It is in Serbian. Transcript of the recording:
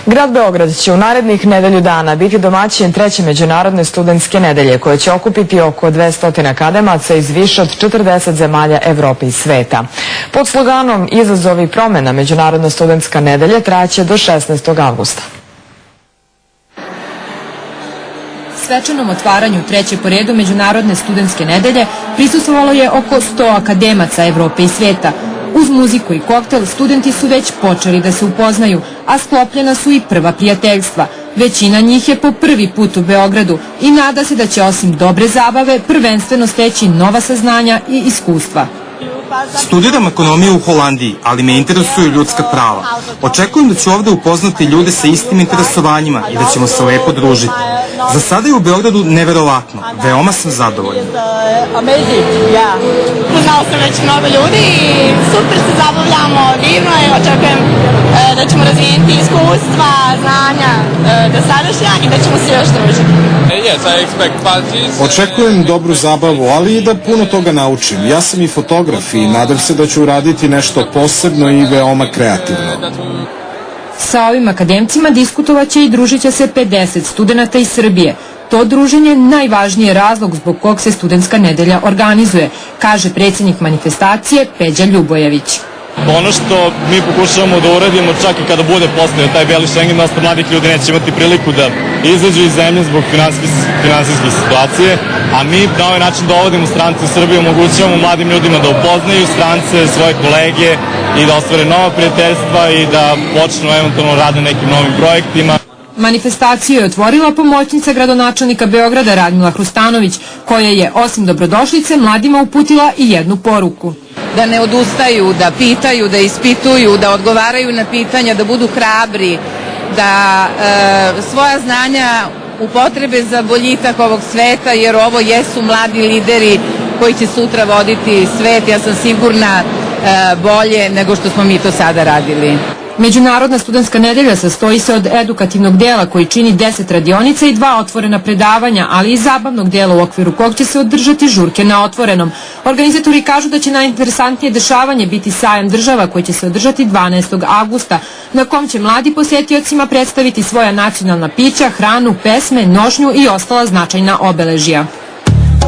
Grad Beograd će u narednih nedelju dana biti domaćin treće međunarodne studentske nedelje koje će okupiti oko 200 akademaca iz više od 40 zemalja Evrope i sveta. Pod sloganom Izazovi promena Međunarodna studentska nedelja trajaće do 16. avgusta. Svečanom otvaranju treće po redu Međunarodne studentske nedelje prisustvovalo je oko 100 akademaca Evrope i sveta. Uz muziku i koktel studenti su već počeli da se upoznaju, a sklopljena su i prva prijateljstva. Većina njih je po prvi put u Beogradu i nada se da će osim dobre zabave prvenstveno steći nova saznanja i iskustva. Studiram ekonomiju u Holandiji, ali me interesuju ljudska prava. Očekujem da ću ovde upoznati ljude sa istim interesovanjima i da ćemo se lepo družiti. Za sada je u Beogradu neverovatno, veoma sam zadovoljan. Uznao sam već mnogo ljudi i super se zabavljamo, divno je, očekujem da ćemo razvijeniti iskustva, znanja dosadašnja i da ćemo se još družiti. Očekujem dobru zabavu, ali i da puno toga naučim. Ja sam i fotograf i nadam se da ću uraditi nešto posebno i veoma kreativno. Sa ovim akademcima diskutovaće i družit će se 50 studenta iz Srbije. To druženje je najvažniji razlog zbog kog se studentska nedelja organizuje, kaže predsjednik manifestacije Peđa Ljubojević. Ono što mi pokušavamo da uradimo, čak i kada bude postavljen taj beli Schengen, dosta mladih ljudi neće imati priliku da izađu iz zemlje zbog finansijske situacije, a mi na ovaj način dovodimo strance u Srbiju, omogućavamo mladim ljudima da upoznaju strance, svoje kolege i da ostvare nova prijateljstva i da počnu eventualno rade nekim novim projektima. Manifestaciju je otvorila pomoćnica gradonačelnika Beograda Radmila Hrustanović, koja je osim dobrodošlice mladima uputila i jednu poruku. Da ne odustaju, da pitaju, da ispituju, da odgovaraju na pitanja, da budu hrabri, da svoja znanja upotrebe za boljitak ovog sveta, jer ovo jesu mladi lideri koji će sutra voditi svet, ja sam sigurna, bolje nego što smo mi to sada radili. Međunarodna studentska nedelja sastoji se od edukativnog dela koji čini 10 radionica i 2 otvorena predavanja, ali i zabavnog dela u okviru kog će se održati žurke na otvorenom. Organizatori kažu da će najinteresantnije dešavanje biti sajam država koji će se održati 12. avgusta, na kom će mladi posjetiocima predstaviti svoja nacionalna pića, hranu, pesme, nošnju i ostala značajna obeležja.